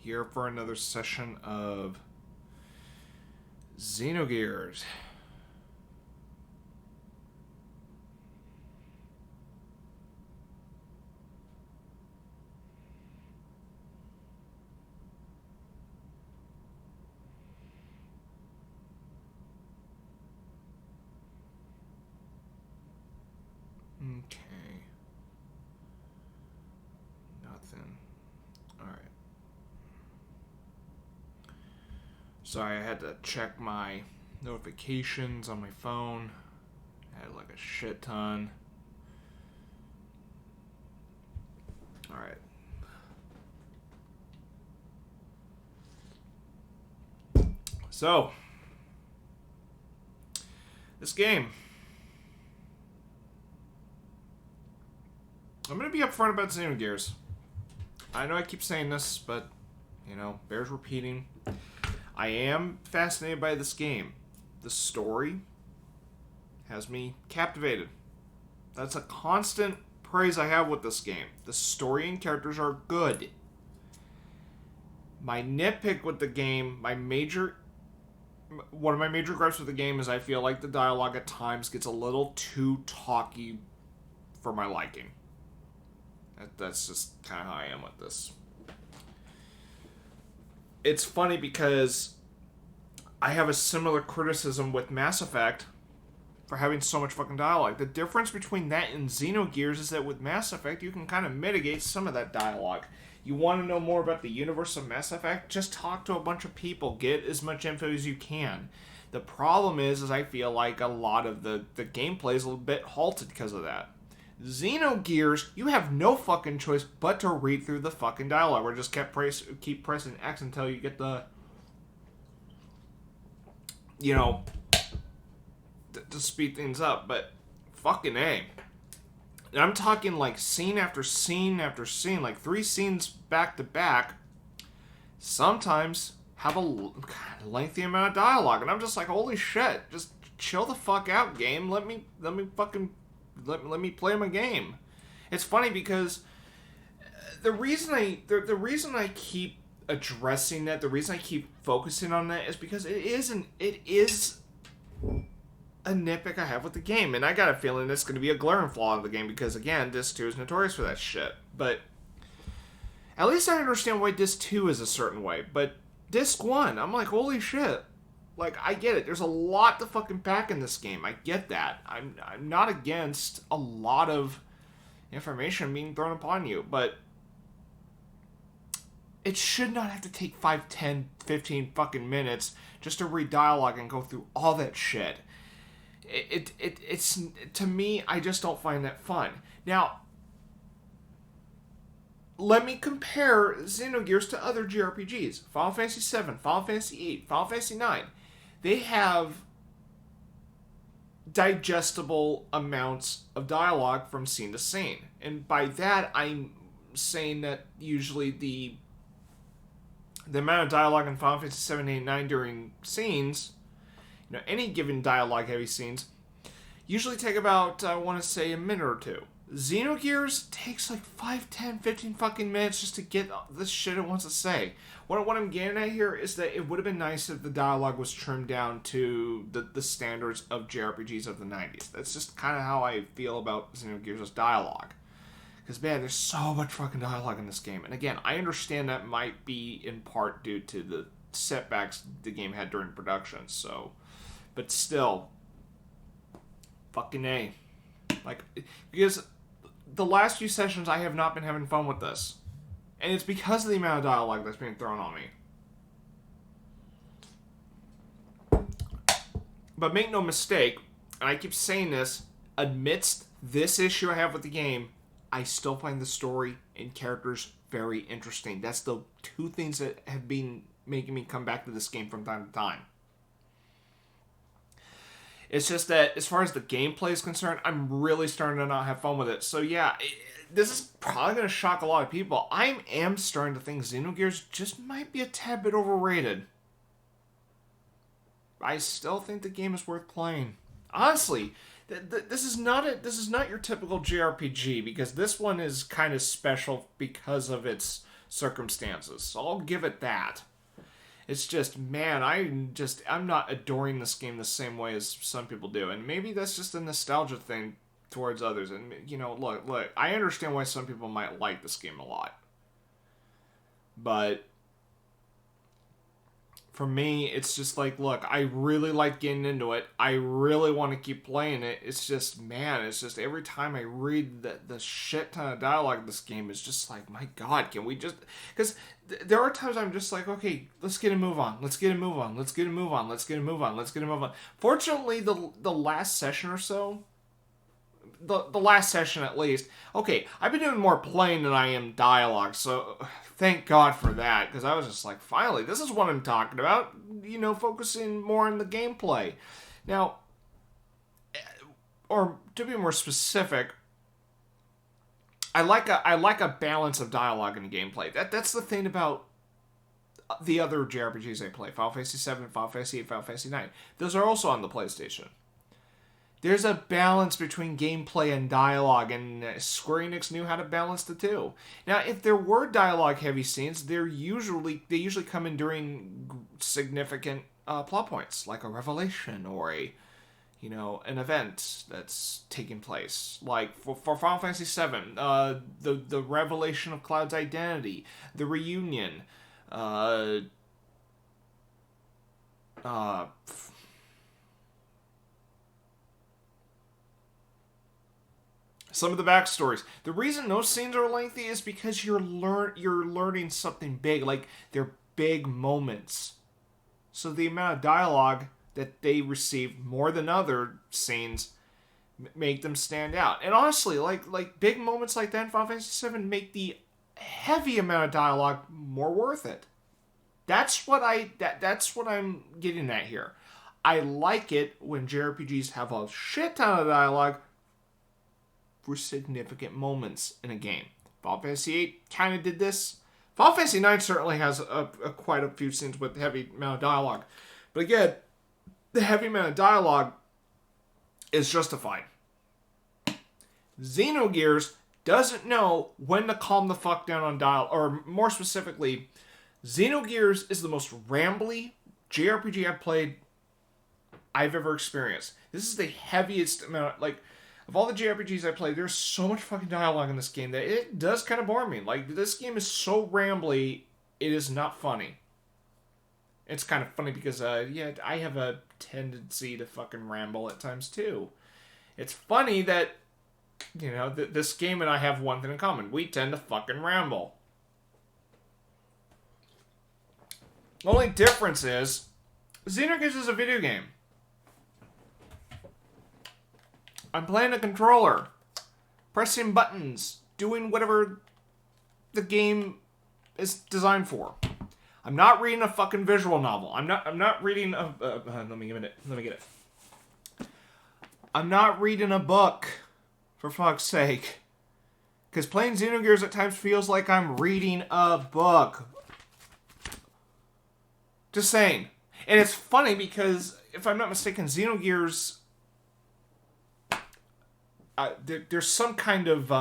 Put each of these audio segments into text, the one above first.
here for another session of Xenogears. Okay. Nothing. Alright. Sorry, I had to check my notifications on my phone. I had like a shit ton. Alright. So, this game. I'm going to be upfront about Xenogears. I know I keep saying this, but, bears repeating. I am fascinated by this game. The story has me captivated. That's a constant praise I have with this game. The story and characters are good. My nitpick with the game, one of my major gripes with the game is I feel like the dialogue at times gets a little too talky for my liking. That's just kind of how I am with this. It's funny because I have a similar criticism with Mass Effect for having so much fucking dialogue. The difference between that and Xenogears is that with Mass Effect, you can kind of mitigate some of that dialogue. You want to know more about the universe of Mass Effect? Just talk to a bunch of people. Get as much info as you can. The problem is I feel like a lot of the gameplay is a little bit halted because of that. Xenogears, you have no fucking choice but to read through the fucking dialogue, or just keep pressing X until you get the, to speed things up. But fucking A. And I'm talking like scene after scene after scene, like 3 scenes back to back, sometimes have a lengthy amount of dialogue, and I'm just like, holy shit, just chill the fuck out, game. Let me play my game. It's funny because the reason I keep addressing that, the reason I keep focusing on that is because it is a nitpick I have with the game, and I got a feeling it's going to be a glaring flaw of the game because, again, Disc 2 is notorious for that shit. But at least I understand why Disc 2 is a certain way. But Disc 1, I'm like, holy shit. Like, I get it. There's a lot to fucking pack in this game. I get that. I'm not against a lot of information being thrown upon you, but it should not have to take 5, 10, 15 fucking minutes just to read dialogue and go through all that shit. It's to me, I just don't find that fun. Now, let me compare Xenogears to other JRPGs. Final Fantasy VII, Final Fantasy VIII, Final Fantasy IX. They have digestible amounts of dialogue from scene to scene. And by that, I'm saying that usually the amount of dialogue in Final Fantasy VII, 8, 9 during scenes, any given dialogue-heavy scenes, usually take about, I want to say, a minute or two. Xenogears takes like 5, 10, 15 fucking minutes just to get the shit it wants to say. What I'm getting at here is that it would have been nice if the dialogue was trimmed down to the standards of JRPGs of the 90s. That's just kind of how I feel about Xenogears' dialogue. Because, man, there's so much fucking dialogue in this game. And again, I understand that might be in part due to the setbacks the game had during production, so... But still, fucking A. Like, because the last few sessions I have not been having fun with this. And it's because of the amount of dialogue that's being thrown on me. But make no mistake, and I keep saying this, amidst this issue I have with the game, I still find the story and characters very interesting. That's the 2 things that have been making me come back to this game from time to time. It's just that, as far as the gameplay is concerned, I'm really starting to not have fun with it. So yeah, this is probably going to shock a lot of people. I am starting to think Xenogears just might be a tad bit overrated. I still think the game is worth playing. Honestly, this is not your typical JRPG, because this one is kind of special because of its circumstances. So I'll give it that. It's just, man, I'm not adoring this game the same way as some people do. And maybe that's just a nostalgia thing towards others. And, look, I understand why some people might like this game a lot. But for me, it's just like, look, I really like getting into it. I really want to keep playing it. It's just, man, every time I read the shit ton of dialogue in this game, it's just like, my God, can we just... Because there are times I'm just like, okay, let's get a move on. Let's get a move on. Let's get a move on. Let's get a move on. Let's get a move on. Fortunately, the last session or so, the last session at least, okay, I've been doing more playing than I am dialogue, so thank God for that, because I was just like, finally, this is what I'm talking about, focusing more on the gameplay. Now, or to be more specific, I like a balance of dialogue in the gameplay. That's the thing about the other JRPGs I play, Final Fantasy 7, Final Fantasy 8, Final Fantasy 9. Those are also on the PlayStation. There's a balance between gameplay and dialogue, and Square Enix knew how to balance the two. Now, if there were dialogue-heavy scenes, they usually come in during significant plot points, like a revelation or an event that's taking place. Like for Final Fantasy VII, the revelation of Cloud's identity, the reunion, some of the backstories. The reason those scenes are lengthy is because you're learning something big. Like, they're big moments. So the amount of dialogue that they receive more than other scenes make them stand out. And honestly, like big moments like that in Final Fantasy VII make the heavy amount of dialogue more worth it. That's what I'm getting at here. I like it when JRPGs have a shit ton of dialogue for significant moments in a game. Final Fantasy VIII kind of did this. Final Fantasy IX certainly has quite a few scenes with heavy amount of dialogue. But again, the heavy amount of dialogue is justified. Xenogears doesn't know when to calm the fuck down on dialogue. Or more specifically, Xenogears is the most rambly JRPG I've ever experienced. This is the heaviest amount, of all the JRPGs I played, there's so much fucking dialogue in this game that it does kind of bore me. Like, this game is so rambly, it is not funny. It's kind of funny because, I have a tendency to fucking ramble at times, too. It's funny that, this game and I have one thing in common. We tend to fucking ramble. The only difference is, Xenogears is a video game. I'm playing a controller, pressing buttons, doing whatever the game is designed for. I'm not reading a fucking visual novel. I'm not reading a... let me get it. I'm not reading a book, for fuck's sake. Because playing Xenogears at times feels like I'm reading a book. Just saying. And it's funny because, if I'm not mistaken, Xenogears... there's some kind of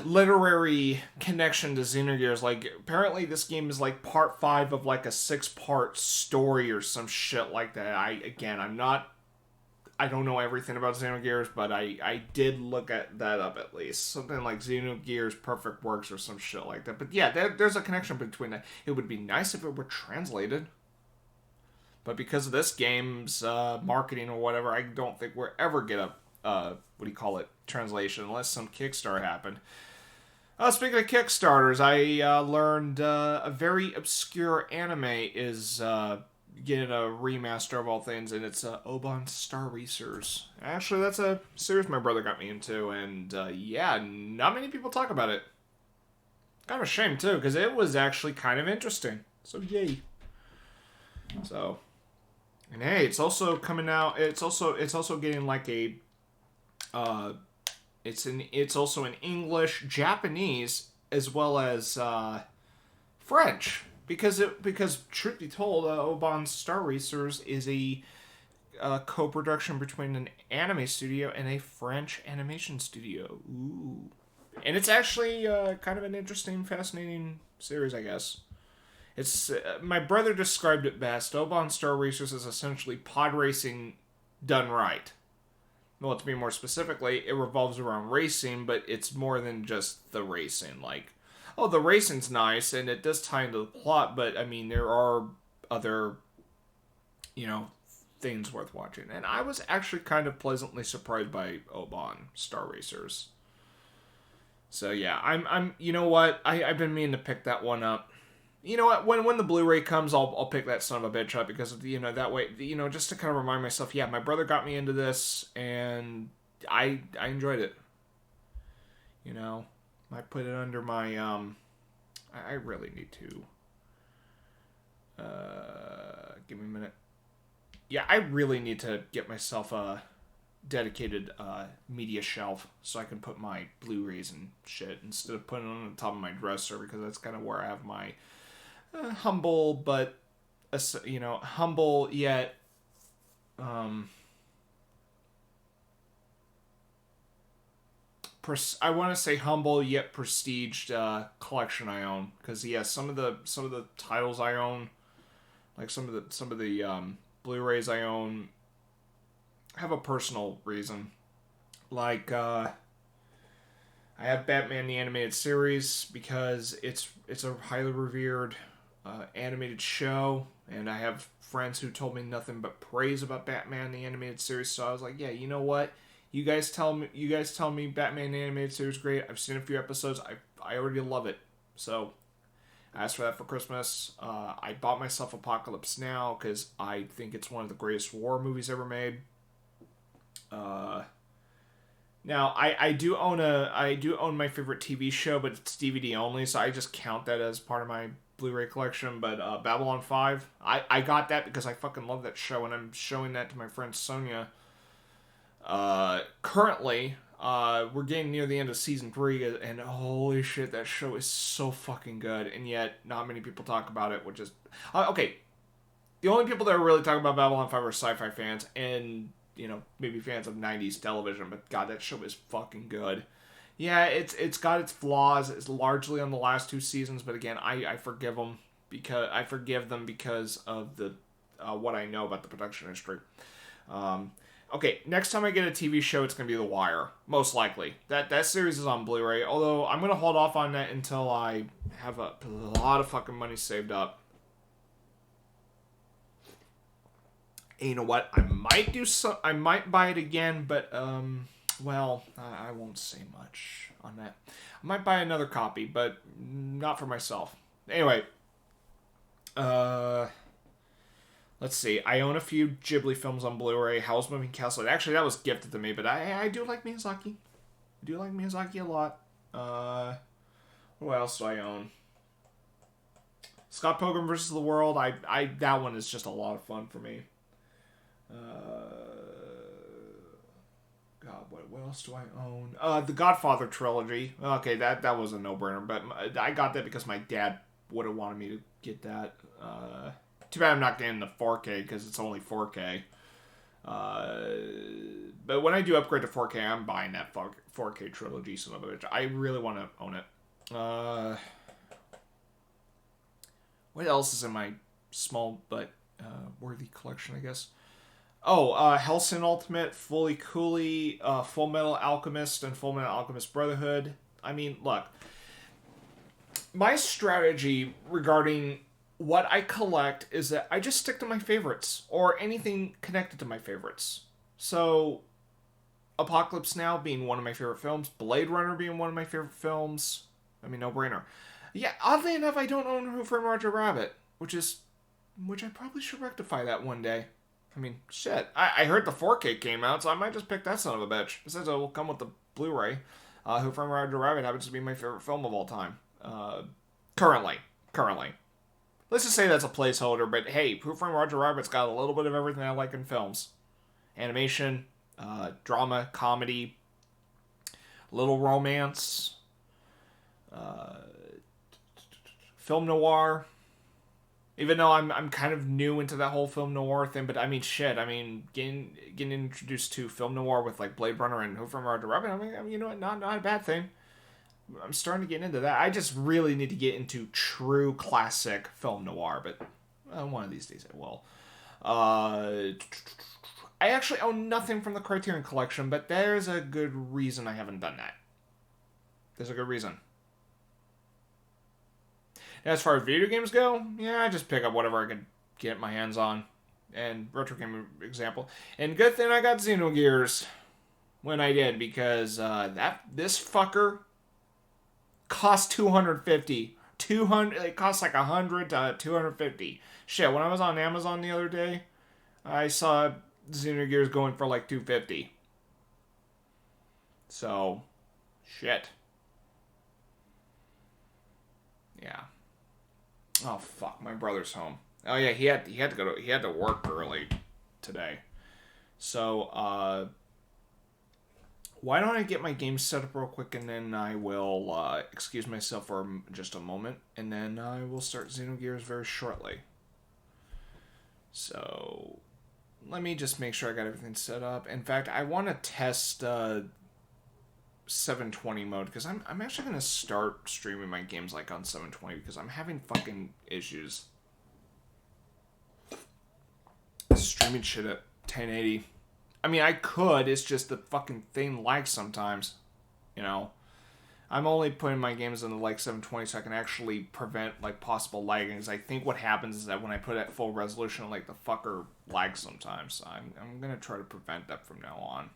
literary connection to Xenogears. Like, apparently this game is like part 5 of like a 6-part story or some shit like that. I don't know everything about Xenogears, but I did look at that up at least. Something like Xenogears Perfect Works or some shit like that. But yeah, there's a connection between that. It would be nice if it were translated. But because of this game's marketing or whatever, I don't think we'll ever get a, translation, unless some Kickstarter happened. Speaking of Kickstarters, I learned a very obscure anime is getting a remaster of all things, and it's Oban Star Racers. Actually, that's a series my brother got me into, and not many people talk about it. Kind of a shame, too, because it was actually kind of interesting. So, yay. So... And hey, it's also coming out. It's also getting like a. It's also in English, Japanese, as well as French. Because truth be told, Oban Star Racers is a co-production between an anime studio and a French animation studio. Ooh, And it's actually kind of an interesting, fascinating series, I guess. It's my brother described it best. Oban Star Racers is essentially pod racing done right. Well, to be more specifically, it revolves around racing, but it's more than just the racing. Like, oh, the racing's nice and it does tie into the plot, but I mean, there are other, you know, things worth watching. And I was actually kind of pleasantly surprised by Oban Star Racers. So yeah, you know what? I've been meaning to pick that one up. You know what? When the Blu-ray comes, I'll pick that son of a bitch up because that way just to kind of remind myself, yeah, my brother got me into this and I enjoyed it. I put it under my I really need to give me a minute. Yeah, I really need to get myself a dedicated media shelf so I can put my Blu-rays and shit instead of putting it on the top of my dresser because that's kind of where I have my humble but humble yet I want to say humble yet prestiged collection I own because some of the titles I own, like some of the Blu-rays I own, have a personal reason. Like I have Batman the Animated Series because it's a highly revered animated show, and I have friends who told me nothing but praise about Batman the Animated Series. So I was like, yeah, you know what? You guys tell me Batman the Animated Series is great. I've seen a few episodes. I already love it. So I asked for that for Christmas. I bought myself Apocalypse Now because I think it's one of the greatest war movies ever made. Now I do own my favorite TV show, but it's DVD only, so I just count that as part of my Blu-ray collection. But Babylon 5, I got that because I fucking love that show, and I'm showing that to my friend Sonia. Currently, we're getting near the end of season 3, and holy shit, that show is so fucking good, and yet not many people talk about it, which is okay. The only people that are really talking about Babylon 5 are sci-fi fans and maybe fans of 90s television, but god, that show is fucking good. Yeah, it's got its flaws. It's largely on the last 2 seasons, but again, I forgive them because of the what I know about the production history. Okay, next time I get a TV show, it's going to be The Wire. Most likely. That series is on Blu-ray, although I'm going to hold off on that until I have a lot of fucking money saved up. And you know what? I might buy it again, but, I won't say much on that. I might buy another copy, but not for myself. Anyway, let's see. I own a few Ghibli films on Blu-ray. Howl's Moving Castle. Actually, that was gifted to me, but I do like Miyazaki. I do like Miyazaki a lot. What else do I own? Scott Pilgrim vs. the World. That one is just a lot of fun for me. God, what else do I own? The Godfather trilogy. Okay, that was a no-brainer, but I got that because my dad would have wanted me to get that. Too bad I'm not getting the 4K because it's only 4K. But when I do upgrade to 4K, I'm buying that 4K trilogy, son of a bitch. I really want to own it. What else is in my small but worthy collection, I guess? Oh, Hellsing Ultimate, Fully Cooley, Full Metal Alchemist, and Full Metal Alchemist Brotherhood. I mean, look. My strategy regarding what I collect is that I just stick to my favorites, or anything connected to my favorites. So, Apocalypse Now being one of my favorite films, Blade Runner being one of my favorite films. I mean, no brainer. Yeah, oddly enough, I don't own Who Framed Roger Rabbit, which I probably should rectify that one day. I mean, shit. I heard the 4K came out, so I might just pick that son of a bitch. Besides, it will come with the Blu-ray. Who Framed Roger Rabbit happens to be my favorite film of all time. Currently. Let's just say that's a placeholder, but hey, Who Framed Roger Rabbit's got a little bit of everything I like in films. Animation, drama, comedy, little romance, film noir. Even though I'm kind of new into that whole film noir thing, but I mean, shit. I mean, getting introduced to film noir with like Blade Runner and Who Framed Roger Rabbit. I mean, you know what? Not a bad thing. I'm starting to get into that. I just really need to get into true classic film noir, but one of these days I will. I actually own nothing from the Criterion Collection, but there's a good reason I haven't done that. There's a good reason. As far as video games go, yeah, I just pick up whatever I can get my hands on. And retro game example. And good thing I got Xenogears when I did, because this fucker cost 250. 200, it costs like 100 to 250. Shit, when I was on Amazon the other day, I saw Xenogears going for like 250. So, shit. Yeah. Oh fuck, my brother's home. Oh yeah, he had to work early today. So, why don't I get my game set up real quick, and then I will excuse myself for just a moment, and then I will start Xenogears very shortly. So, let me just make sure I got everything set up. In fact, I want to test 720 mode, because I'm actually going to start streaming my games like on 720, because I'm having fucking issues streaming shit at 1080. I mean, I could, it's just the fucking thing lags sometimes, you know. I'm only putting my games into like 720 so I can actually prevent like possible lagging. Because I think what happens is that when I put it at full resolution, like the fucker lags sometimes. So I'm gonna try to prevent that from now on.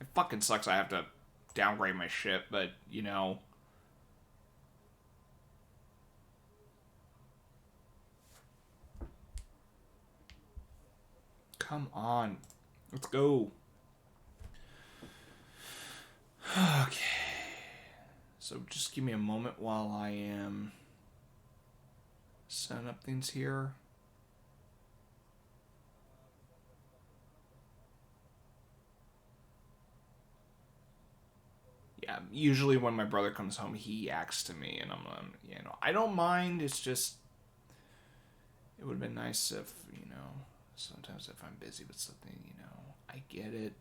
It fucking sucks. I have to downgrade my shit, but you know. Come on, let's go. Okay. So just give me a moment while I am setting up things here. Yeah, usually when my brother comes home, he acts to me, and I don't mind. It's just, it would have been nice if, sometimes if I'm busy with something, I get it,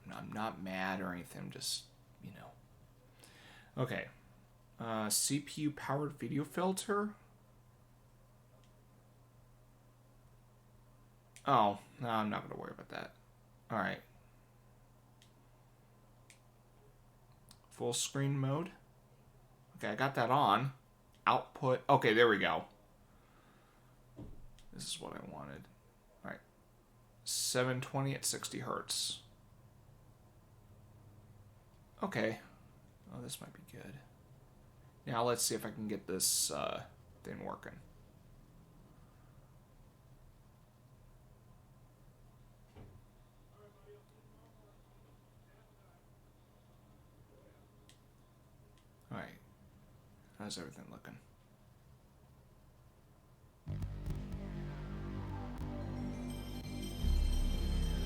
I'm not mad or anything, I'm just, Okay. CPU powered video filter? Oh, no, I'm not going to worry about that. Alright. Full screen mode. Okay, I got that on. Output. Okay, there we go. This is what I wanted. Alright. 720 at 60 hertz. Okay. Oh, this might be good. Now let's see if I can get this thing working. Alright. How's everything looking?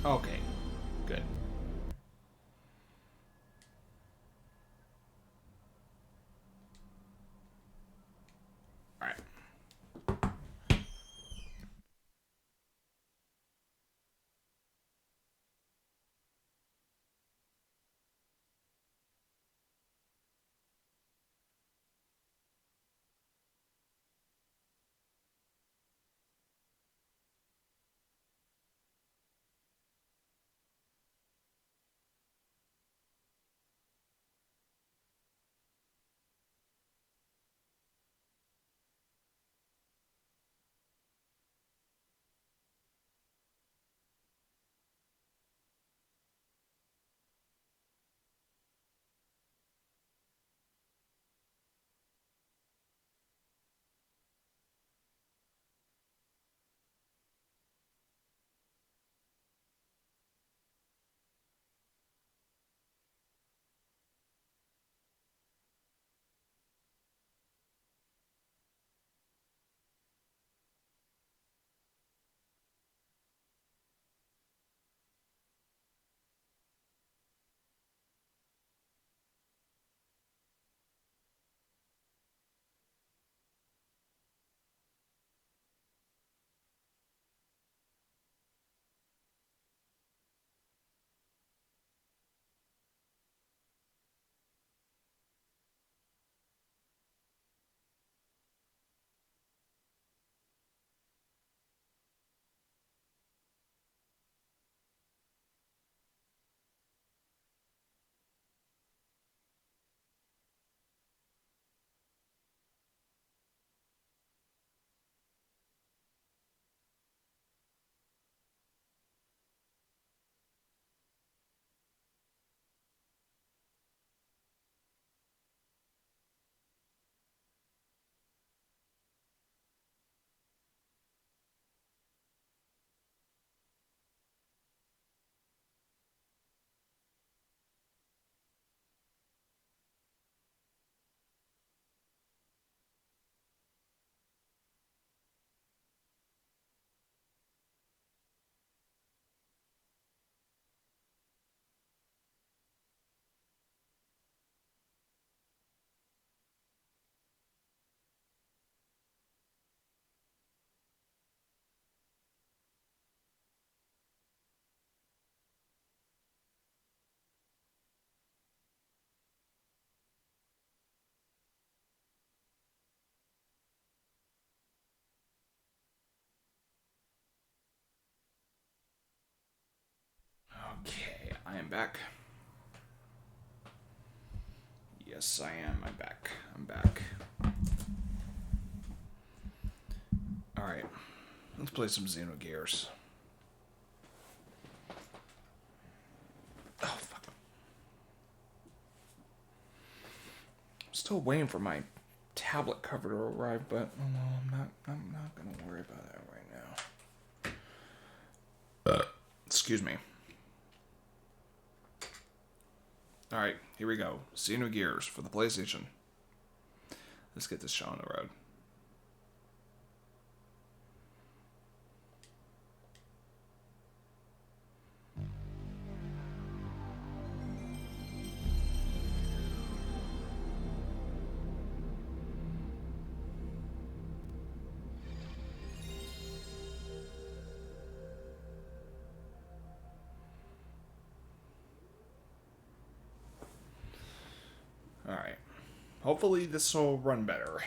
Okay. Good. Alright. back. Yes, I am. I'm back. I'm back. Alright. Let's play some Xenogears. Oh, fuck. I'm still waiting for my tablet cover to arrive, but oh no, I'm not gonna worry about that right now. Excuse me. Alright, here we go. Xenogears for the PlayStation. Let's get this show on the road. Alright. Hopefully this will run better.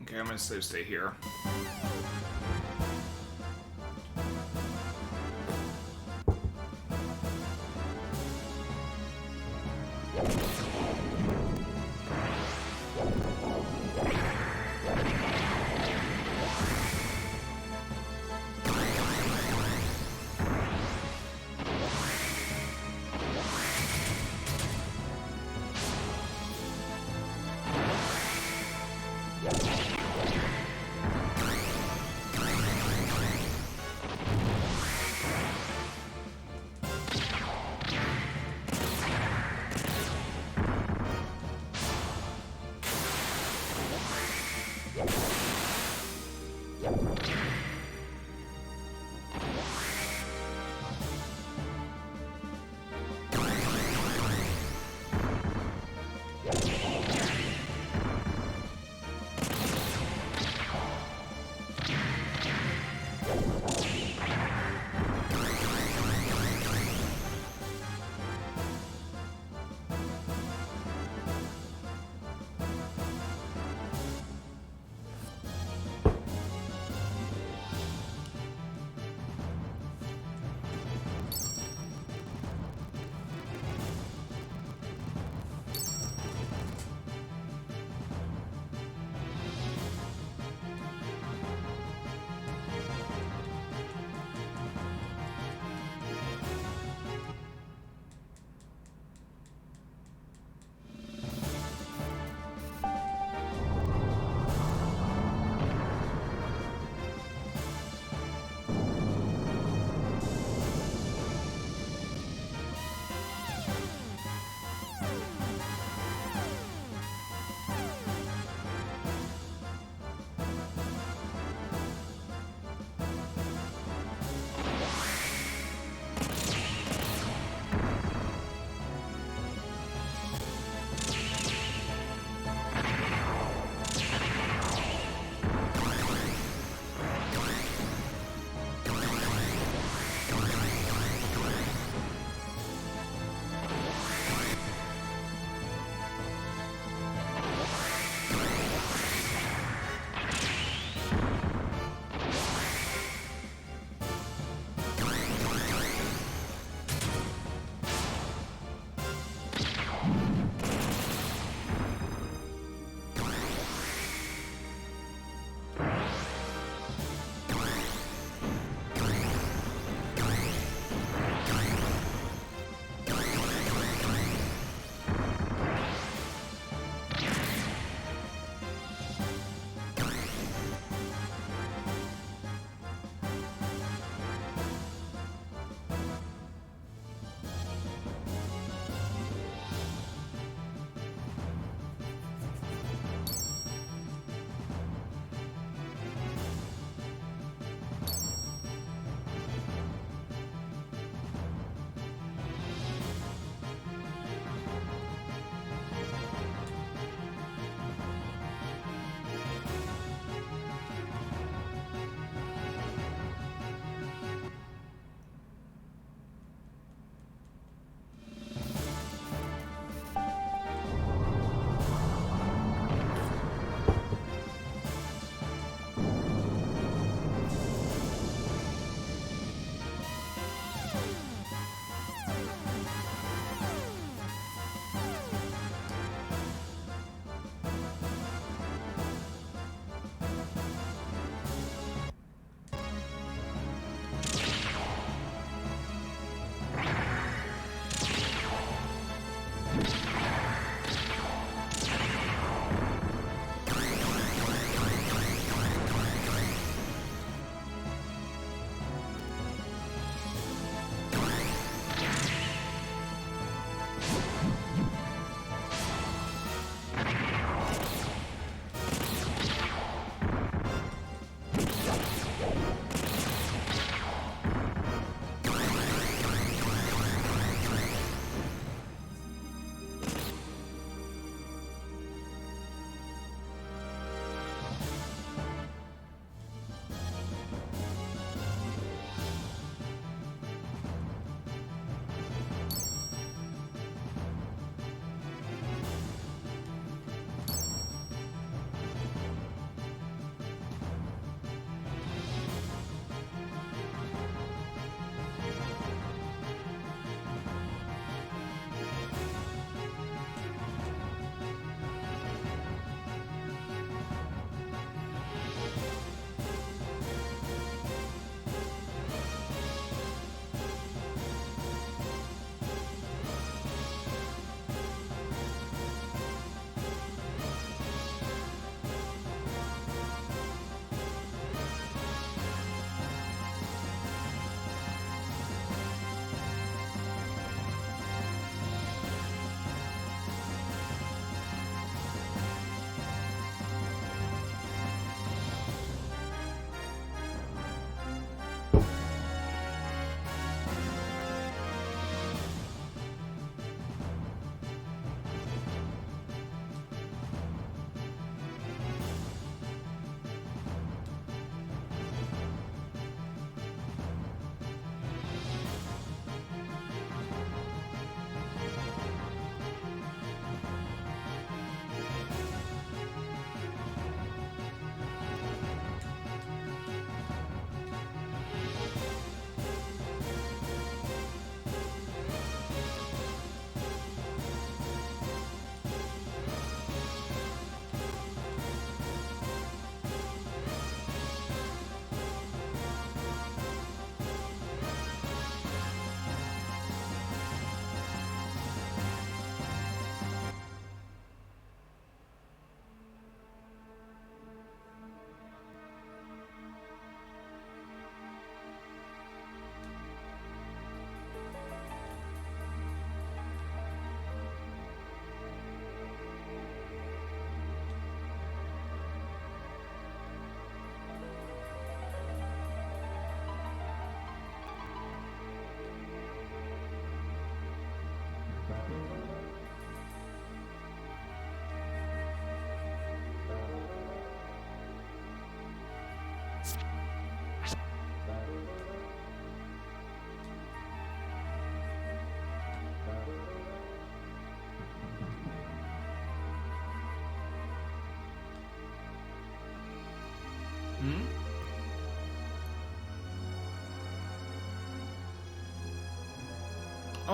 Okay, I'm gonna stay here.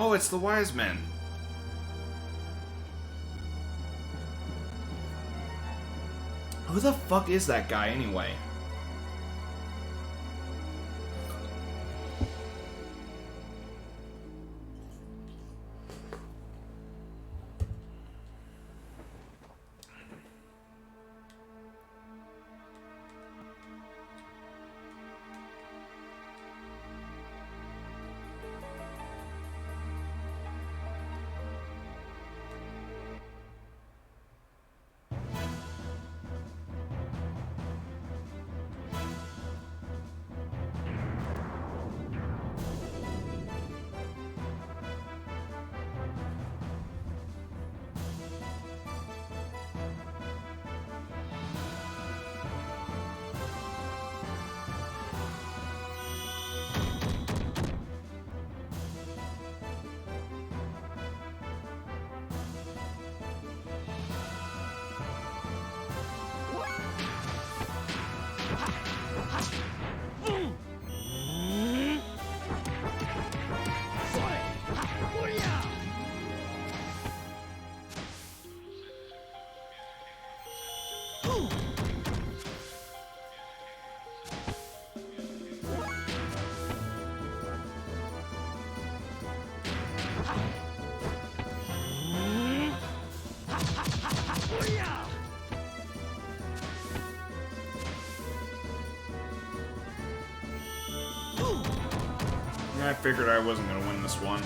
Oh, it's the wise men. Who the fuck is that guy anyway? I figured I wasn't gonna win this one.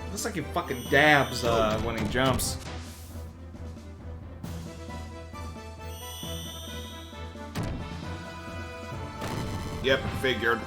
Looks like he fucking dabs when he jumps. Yep, figured.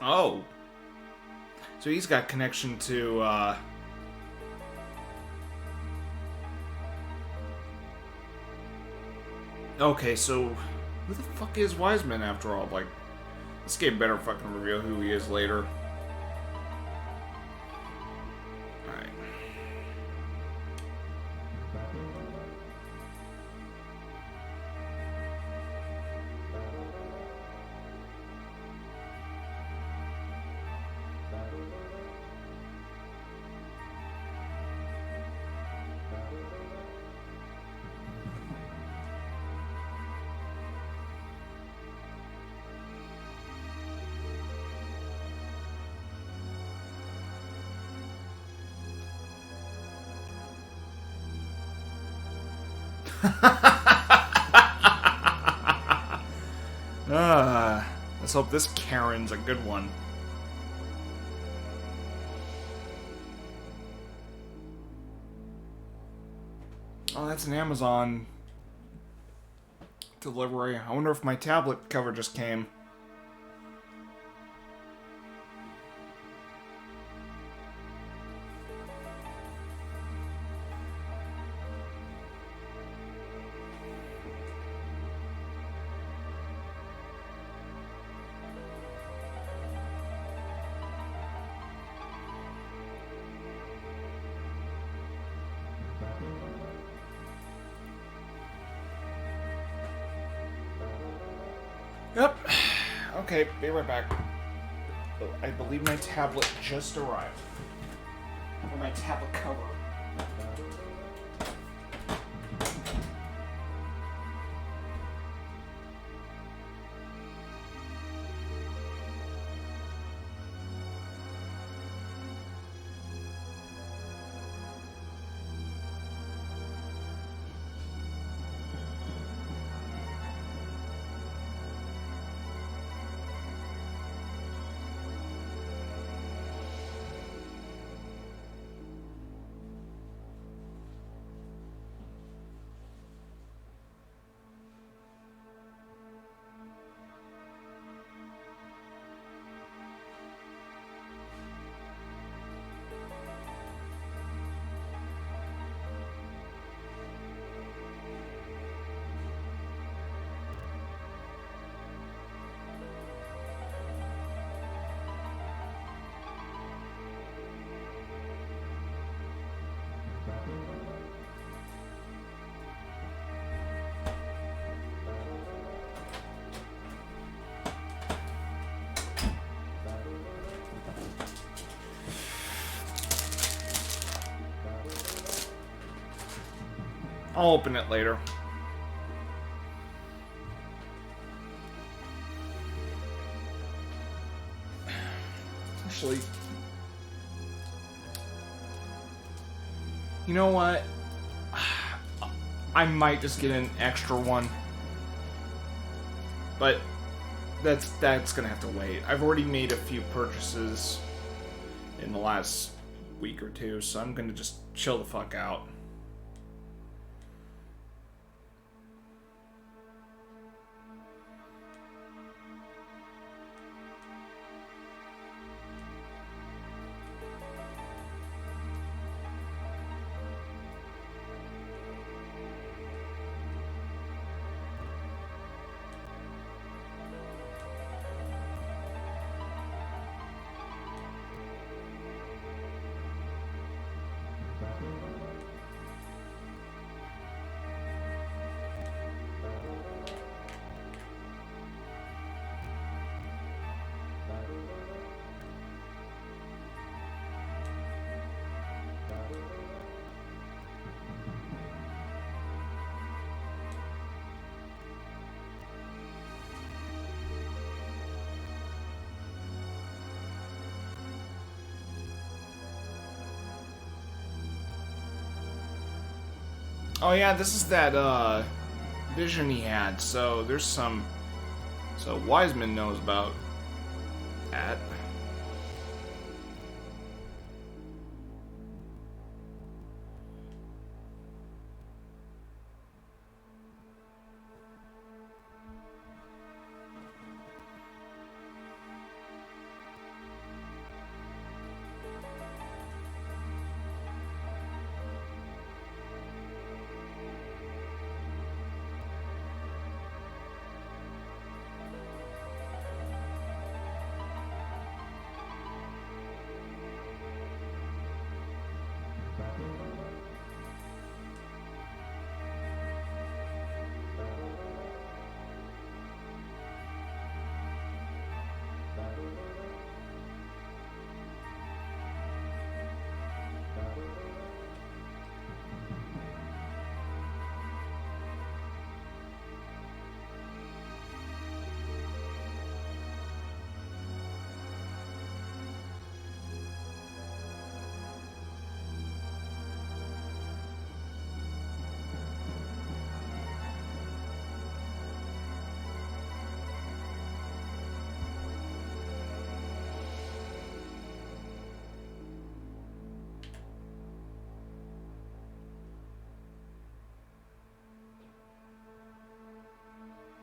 Oh. So he's got connection to, Okay, so who the fuck is Wiseman after all? Like, this game better fucking reveal who he is later. Alright. Let's hope this Karen's a good one. Oh, that's an Amazon delivery. I wonder if my tablet cover just came. Yep. Okay, be right back. I believe my tablet just arrived. Or my tablet cover. I'll open it later. Actually, you know what? I might just get an extra one. But that's gonna have to wait. I've already made a few purchases in the last week or two, so I'm gonna just chill the fuck out. Oh yeah, this is that vision he had. So there's some. So Wiseman knows about that.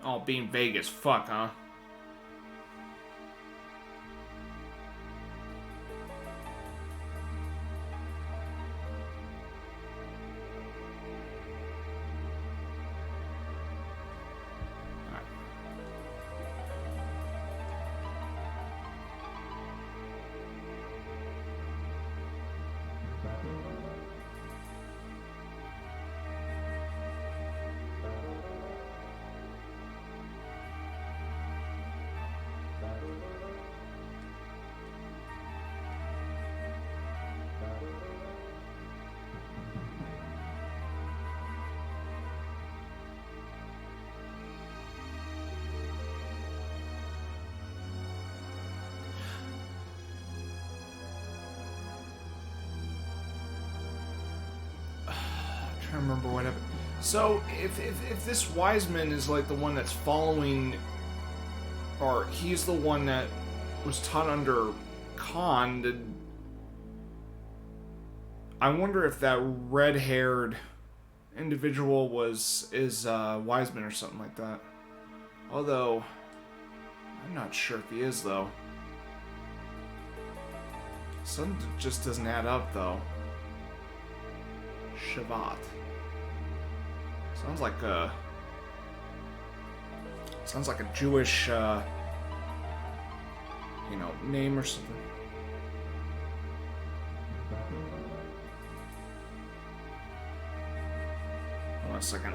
Oh, being vague as fuck, huh? I remember what happened. So, if this Wiseman is like the one that's following, or he's the one that was taught under Khan, then I wonder if that red-haired individual is Wiseman or something like that. Although, I'm not sure if he is, though. Something just doesn't add up, though. Shavat. Sounds like a Jewish, name or something. Hold on a second.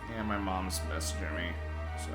Yeah, my mom's messaging me, so.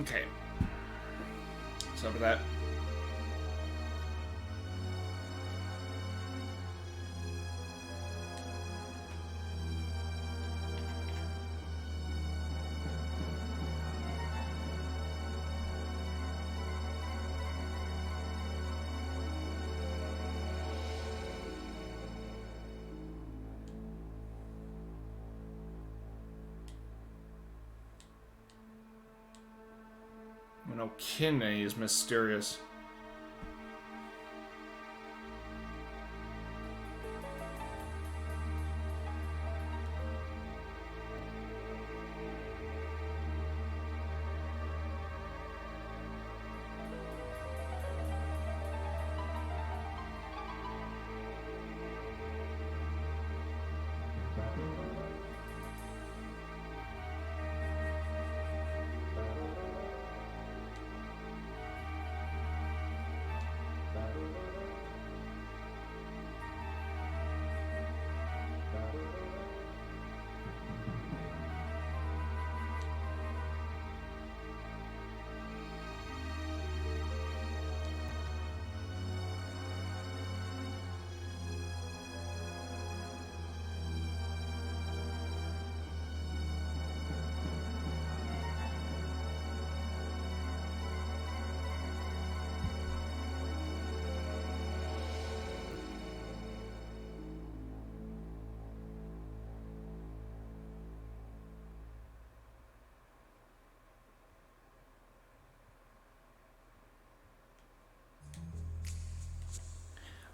Okay. So for that. No, Kinney is mysterious.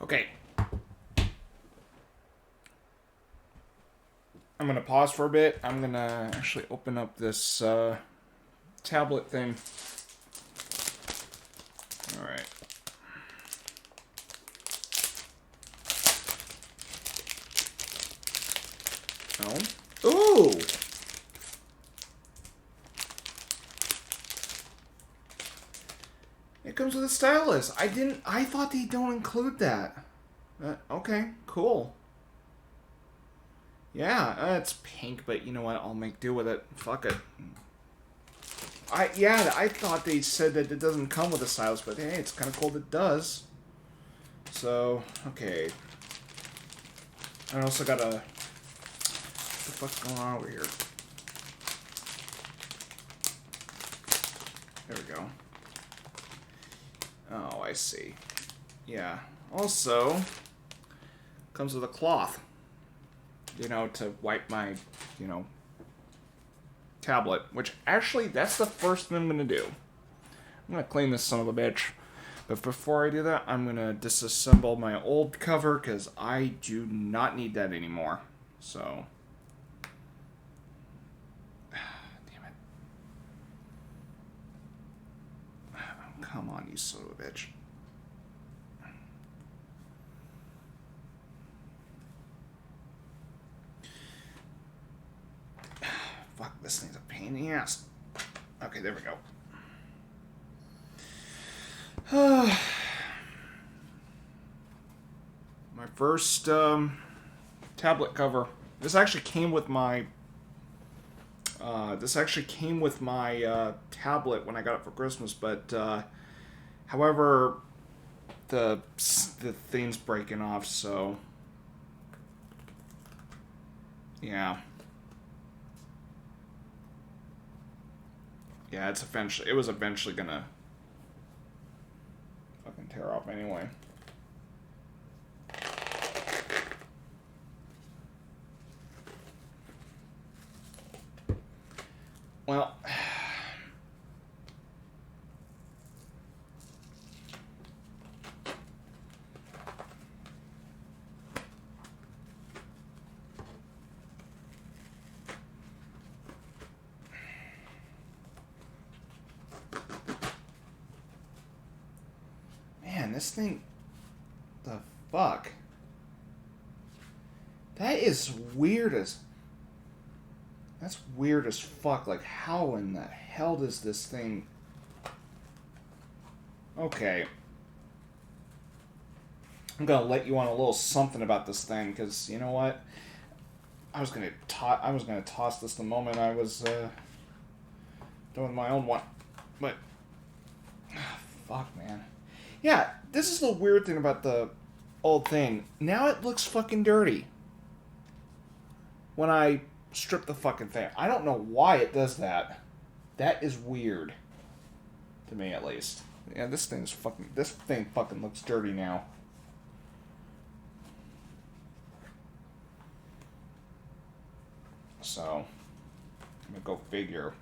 Okay. I'm going to pause for a bit. I'm going to actually open up this tablet thing. Alright. No. Ooh! It comes with a stylus. I thought they don't include that. Okay, cool. Yeah, it's pink, but you know what? I'll make do with it. Fuck it. I thought they said that it doesn't come with a stylus, but hey, it's kind of cool that it does. So, okay. I also got a... What the fuck's going on over here? There we go. Oh, I see. Yeah. Also, comes with a cloth. You know, to wipe my, you know, tablet. Which, actually, that's the first thing I'm going to do. I'm going to clean this son of a bitch. But before I do that, I'm going to disassemble my old cover, because I do not need that anymore. So... Damn it. Come on, you son of a bitch. Fuck, this thing's a pain in the ass. Okay, there we go. My first tablet cover. This actually came with my tablet when I got it for Christmas, but however, the thing's breaking off, so yeah. Yeah, it was eventually gonna fucking tear off anyway. Well, man, this thing, the fuck? That is weird as... That's weird as fuck. Like, how in the hell does this thing... Okay. I'm gonna let you on a little something about this thing, because, you know what? I was gonna toss this the moment I was doing my own one. But... fuck, man. Yeah, this is the weird thing about the old thing. Now it looks fucking dirty. When I strip the fucking thing. I don't know why it does that. That is weird. To me, at least. Yeah, this thing fucking looks dirty now. So, I'm gonna go figure.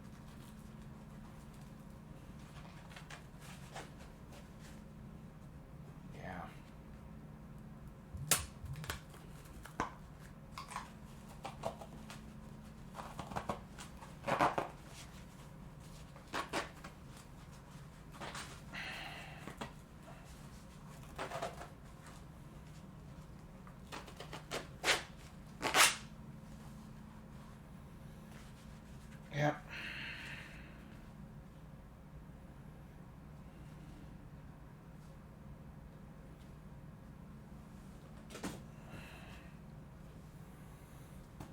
Yeah.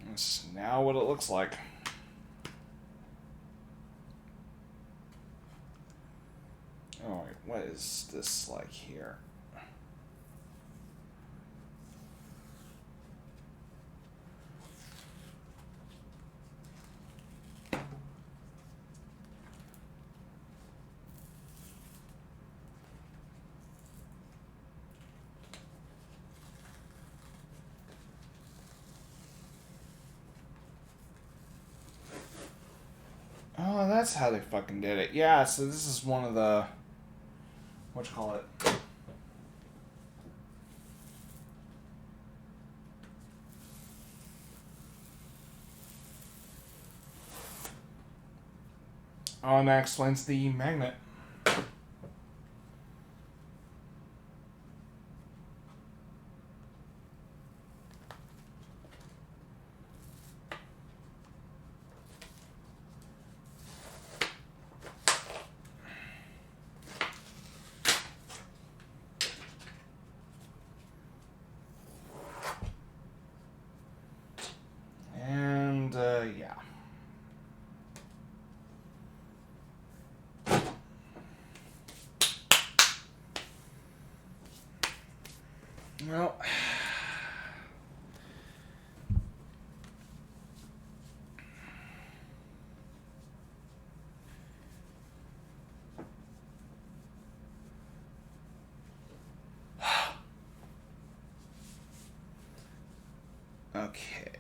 That's now what it looks like. Oh, wait, what is this like here? Oh, that's how they fucking did it. Yeah, so this is one of the... Whatchamacallit? Oh, and that explains the magnet. And, yeah. Well... Okay.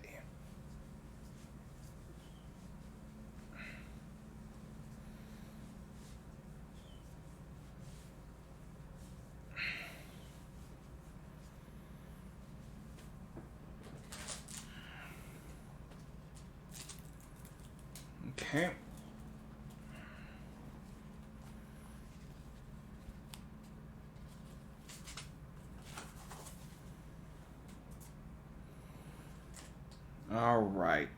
Okay. All right.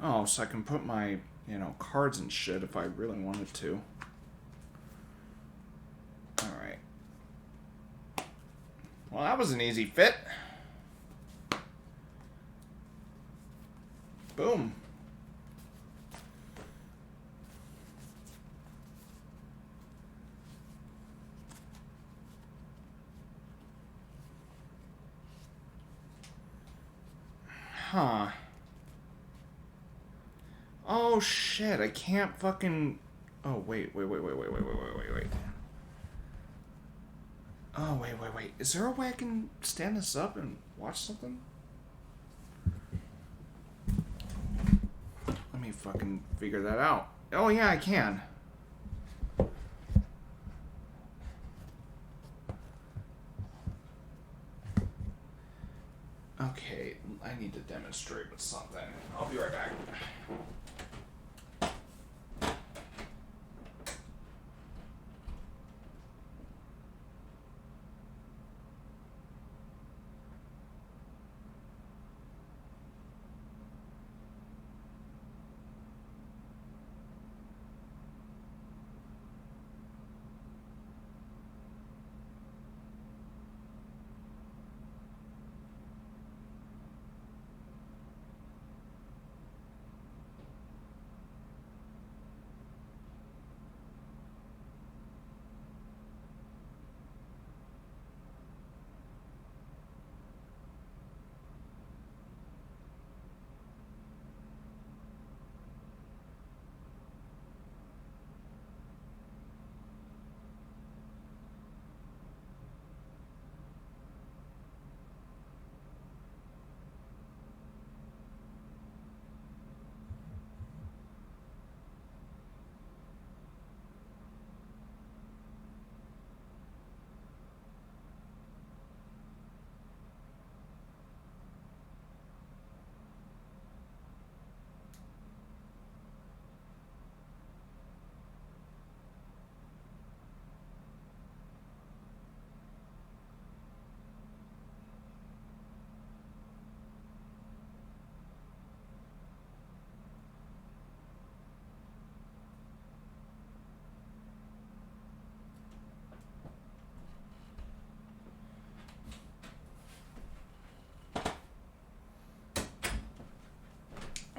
Oh, so I can put my, cards and shit if I really wanted to. All right. Well, that was an easy fit. Boom. Huh. Oh, shit. I can't fucking... Oh, wait. Oh, wait. Is there a way I can stand this up and watch something? Let me fucking figure that out. Oh, yeah, I can. Okay, I need to demonstrate with something. I'll be right back.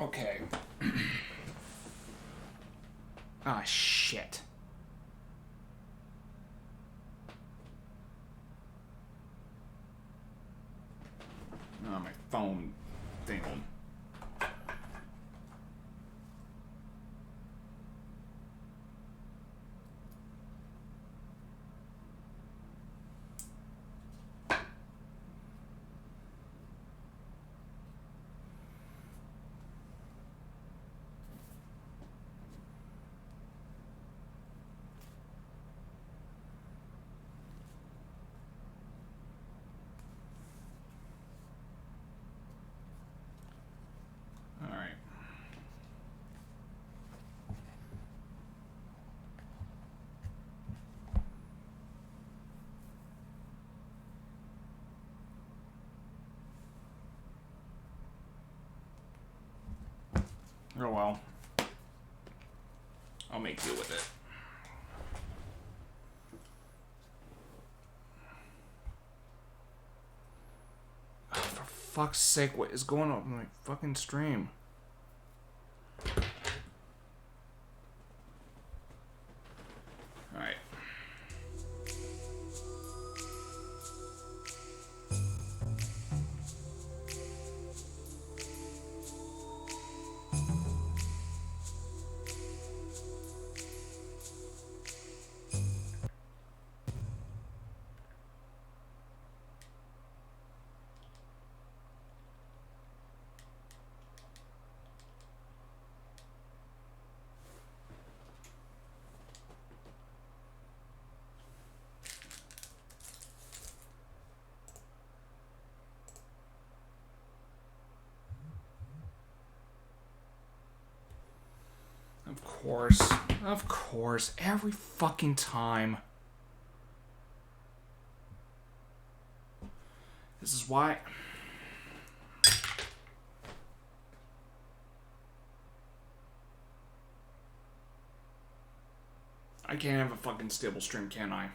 Okay. Ah, shit. Oh, my phone thing. Oh well. I'll make do with it. Oh, for fuck's sake, what is going on with my fucking stream? Alright. Of course, every fucking time. This is why... I can't have a fucking stable stream, can I?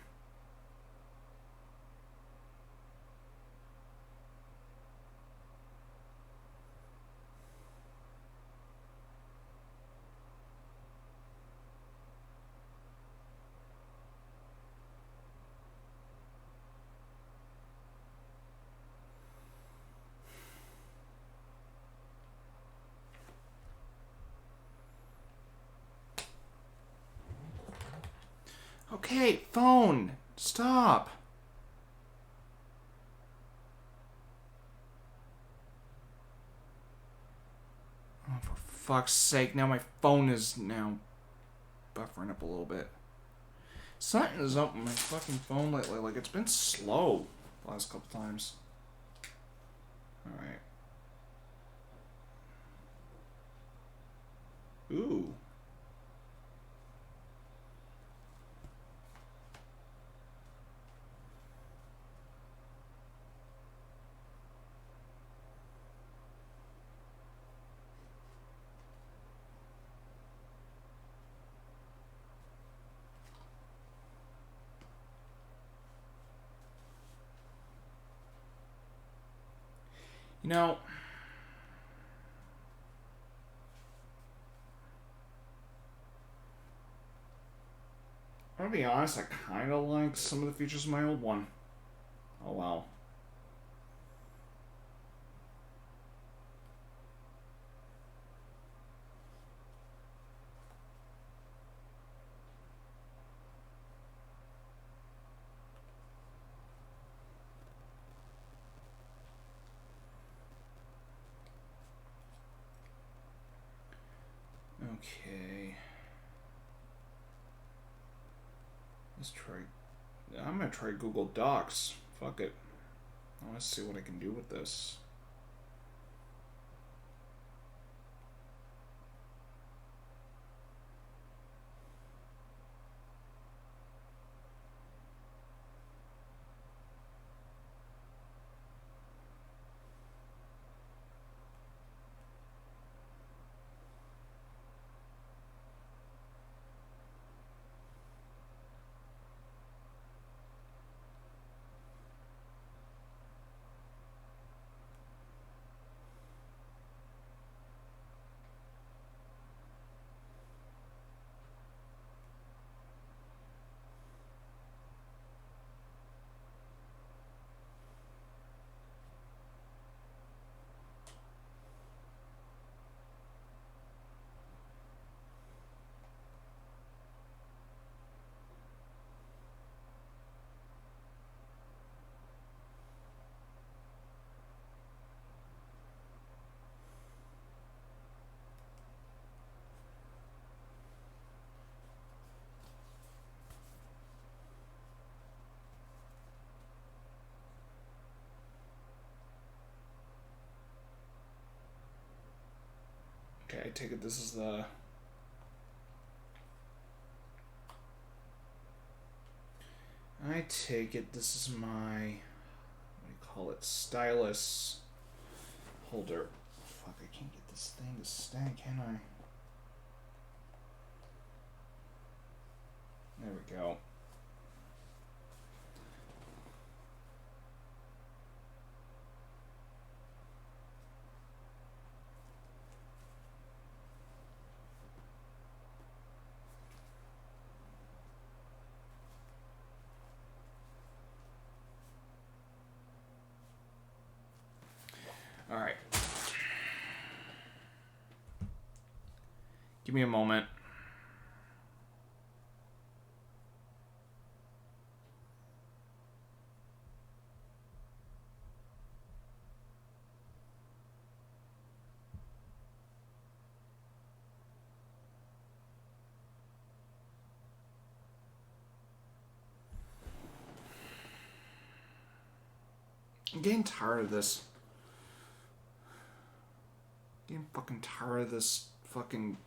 Okay, phone. Stop. Oh, for fuck's sake. Now my phone is now buffering up a little bit. Something is up with my fucking phone lately. Like, it's been slow the last couple times. Alright. Ooh. You know, I'm gonna be honest, I kind of like some of the features of my old one. Oh, wow. Okay. Let's try... I'm gonna try Google Docs. Fuck it. I want to see what I can do with this. Okay, I take it this is the... I take it this is my... What do you call it? Stylus holder. Fuck, I can't get this thing to stand, can I? we go. All right. Give me a moment. I'm getting tired of this. Getting fucking tired of this fucking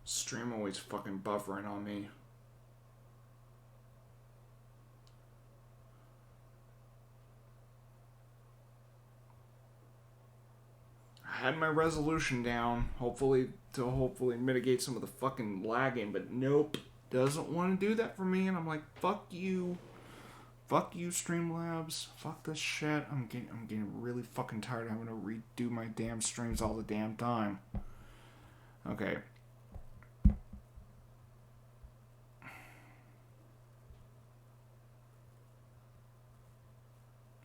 stream always fucking buffering on me. I had my resolution down, hopefully mitigate some of the fucking lagging, but nope, doesn't want to do that for me, and I'm like, fuck you. Fuck you, Streamlabs. Fuck this shit. I'm getting really fucking tired of having to redo my damn streams all the damn time. Okay.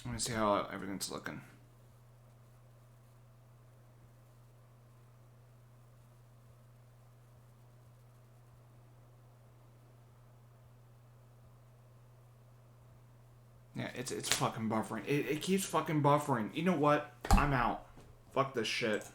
Let me see how everything's looking. Yeah, it's fucking buffering. It keeps fucking buffering. You know what? I'm out. Fuck this shit.